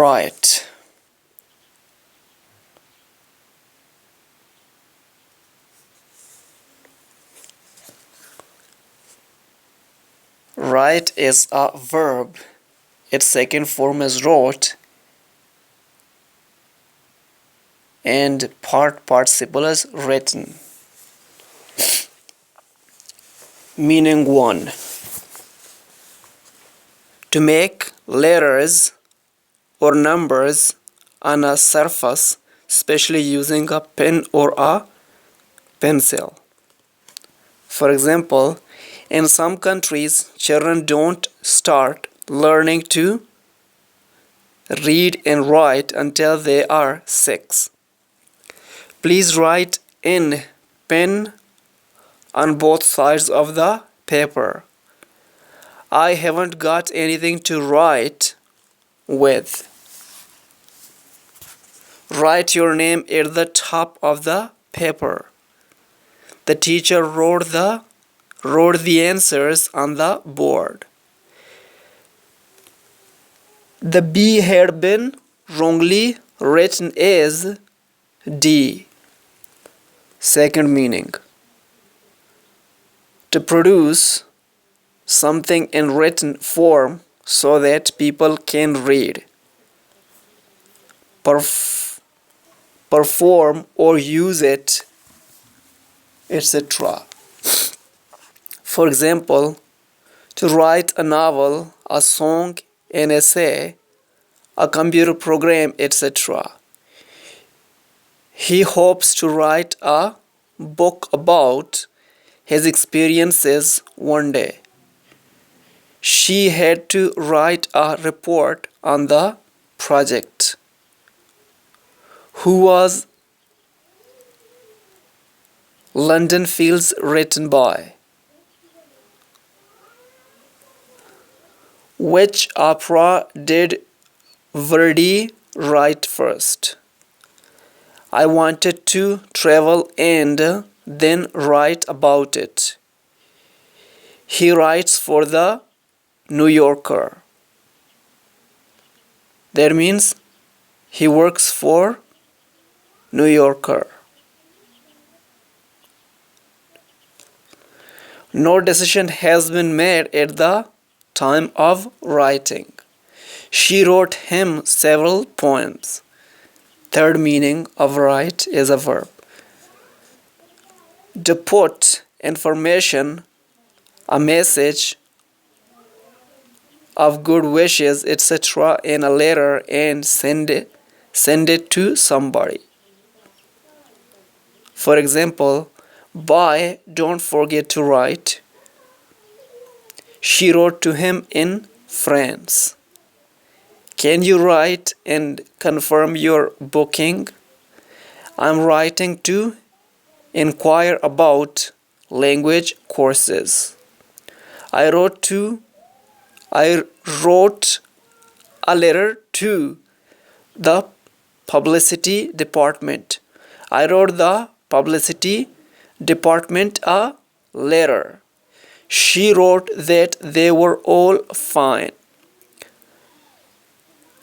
Write. Write is a verb. Its second form is wrote, and participle is written. Meaning 1. To make letters or numbers on a surface, especially using a pen or a pencil. For example, in some countries, children don't start learning to read and write until they are 6. Please write in pen on both sides of the paper. I haven't got anything to write with. Write your name at the top of the paper. The teacher wrote the answers on the board. The B had been wrongly written as D. Second meaning. To produce something in written form so that people can read, perform or use it, etc. For example, to write a novel, a song, an essay, a computer program, etc. He hopes to write a book about his experiences one day. She had to write a report on the project. Who was London Fields written by? Which opera did Verdi write first? I wanted to travel and then write about it. He writes for the New Yorker. That means he works for New Yorker. No decision has been made at the time of writing. She wrote him several poems. Third meaning of write is a verb. To put information, a message of good wishes, etc. in a letter and send it to somebody. For example, bye, don't forget to write. She wrote to him in France. Can you write and confirm your booking? I'm writing to inquire about language courses. I wrote a letter to the publicity department. I wrote the publicity department a letter. She wrote that they were all fine.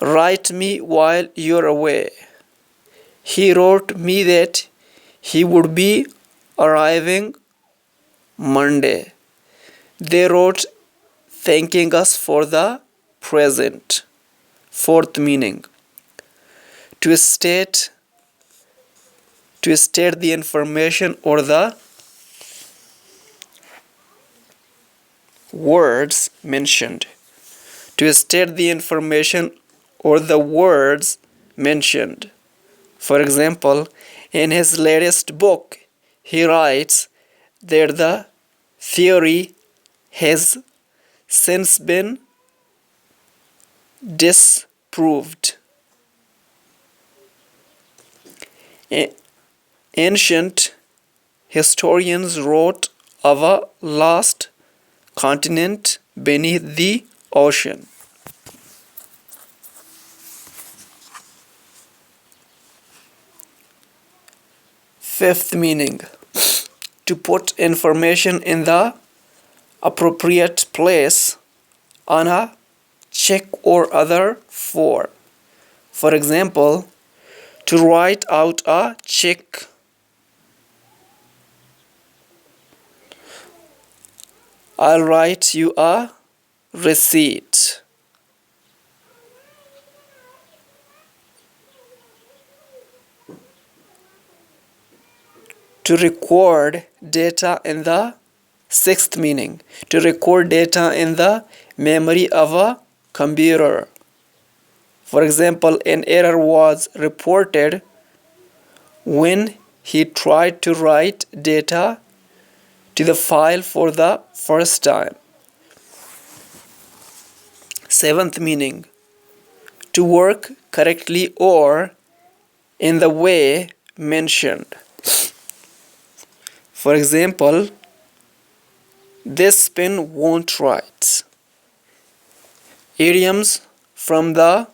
Write me while you're away. He wrote me that he would be arriving Monday. They wrote thanking us for the present. Fourth meaning. To state the information or the words mentioned. To state the information or the words mentioned. For example, in his latest book, he writes that the theory has since been disproved. Ancient historians wrote of a lost continent beneath the ocean. Fifth meaning. To put information in the appropriate place on a check or other form. For example, to write out a check. I'll write you a receipt. To record data in the sixth meaning, to record data in the memory of a computer. For example, an error was reported when he tried to write data to the file for the first time. Seventh meaning, to work correctly or in the way mentioned. For example, this pen won't write. Idioms from the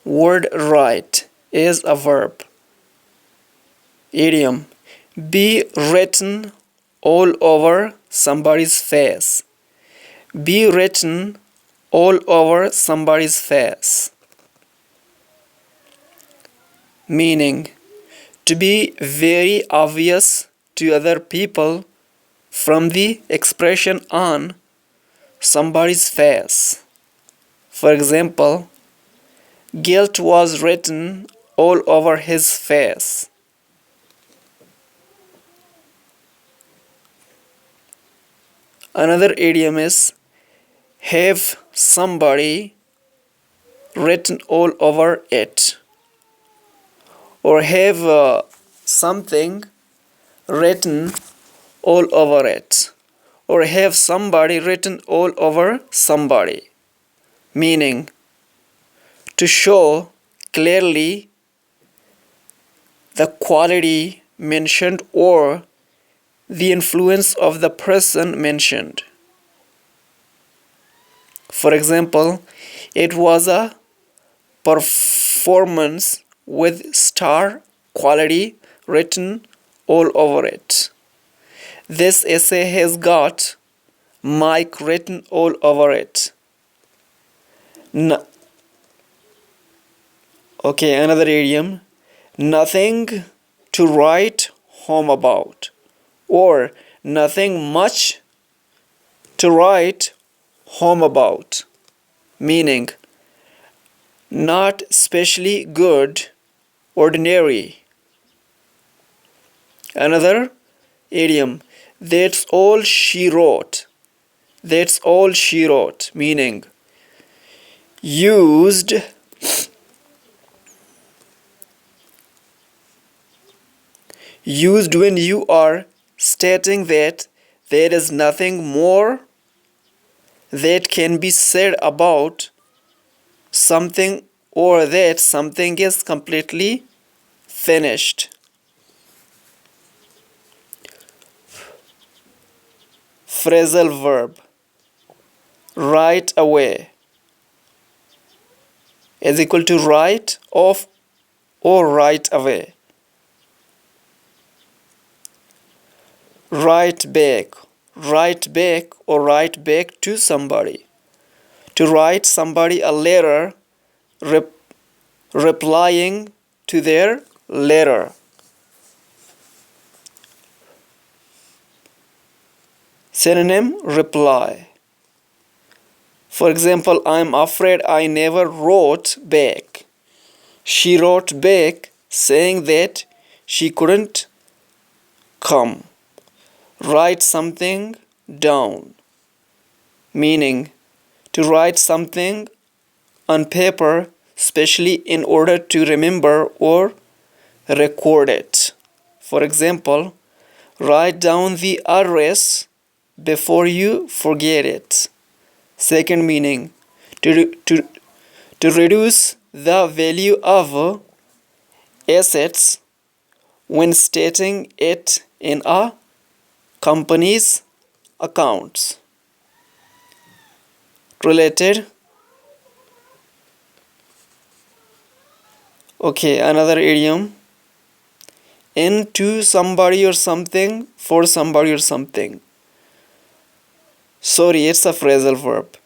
word write is a verb. Idiom, be written all over somebody's face. Be written all over somebody's face. Meaning, to be very obvious to other people from the expression on somebody's face. For example, guilt was written all over his face. Another idiom is have somebody written all over it, or have something written all over it, or have somebody written all over somebody. Meaning, to show clearly the quality mentioned or the influence of the person mentioned. For example, it was a performance with star quality written all over it. This essay has got Mike written all over it. Another idiom, nothing to write home about, or nothing much to write home about. Meaning, not specially good, ordinary. Another idiom, that's all she wrote. That's all she wrote. Meaning, used when you are stating that there is nothing more that can be said about something, or that something is completely finished. Phrasal verb, right away, is equal to right off or right away. Write back or write back to somebody. To write somebody a letter replying to their letter. Synonym, reply. For example, I'm afraid I never wrote back. She wrote back saying that she couldn't come. Write something down. Meaning, to write something on paper, especially in order to remember or record it. For example, write down the address before you forget it. Second meaning, to reduce the value of assets when stating it in a company's accounts. Related. Another idiom, into somebody or something, for somebody or something. Sorry, it's a phrasal verb.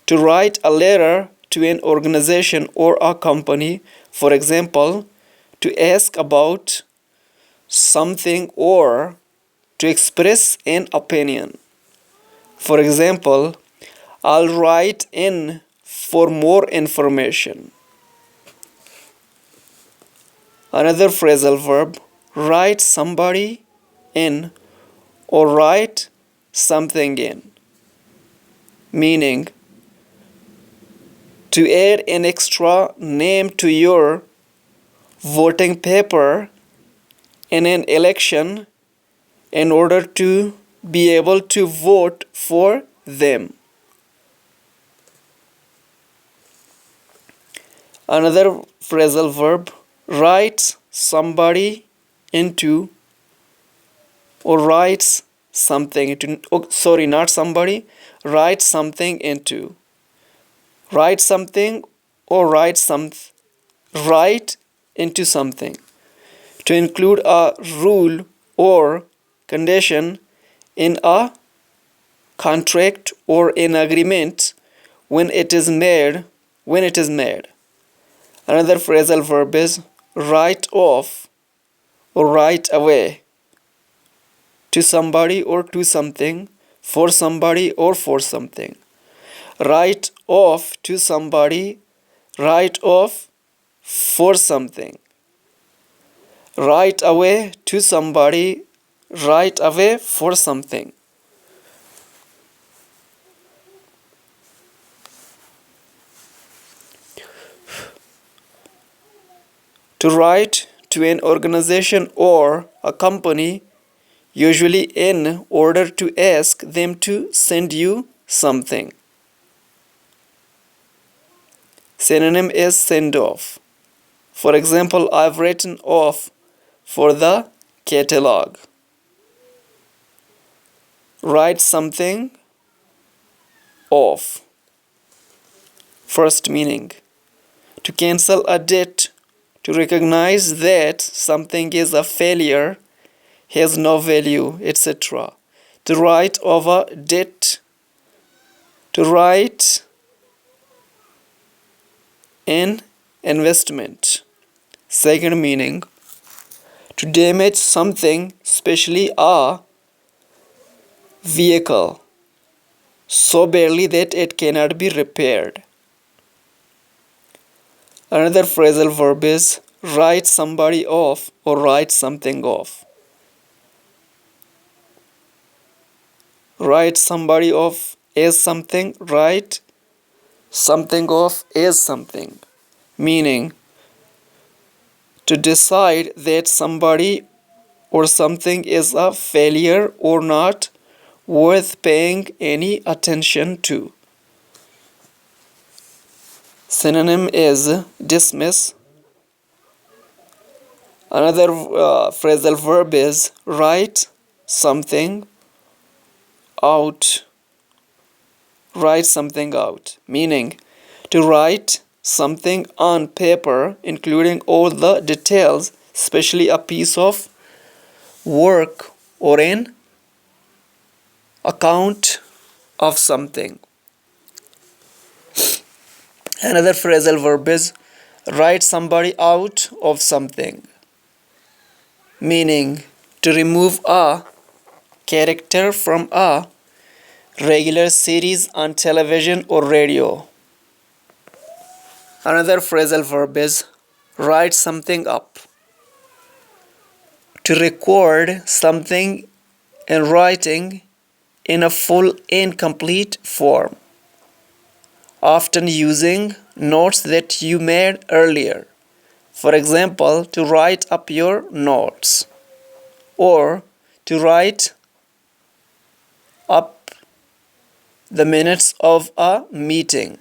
To write a letter to an organization or a company For example, to ask about something or to express an opinion. For example, I'll write in for more information. Another phrasal verb, write somebody in or write something in, meaning to add an extra name to your voting paper in an election in order to be able to vote for them. Another phrasal verb, write somebody into or writes something into, not somebody, write something into. Write something or write into something. To include a rule or condition in a contract or in agreement when it is made. Another phrasal verb is write off or write away, to somebody or to something, for somebody or for something. Write off to somebody, write off for something. Write away to somebody, write away for something. To write to an organization or a company, usually in order to ask them to send you something. Synonym is send off. For example, I've written off for the catalog. Write something off. First meaning, to cancel a debt, to recognize that something is a failure, has no value, etc. To write off a debt, to write an investment. Second meaning, to damage something, especially a vehicle, so badly that it cannot be repaired. Another phrasal verb is write somebody off or write something off. Write somebody off as something, write something off as something, meaning to decide that somebody or something is a failure or not worth paying any attention to. Synonym is dismiss. Another phrasal verb is write something out. Write something out, meaning to write something on paper, including all the details, especially a piece of work or an account of something. Another phrasal verb is write somebody out of something, meaning to remove a character from a regular series on television or radio. Another phrasal verb is write something up, to record something in writing in a full and complete form, often using notes that you made earlier. For example, to write up your notes or to write up the minutes of a meeting.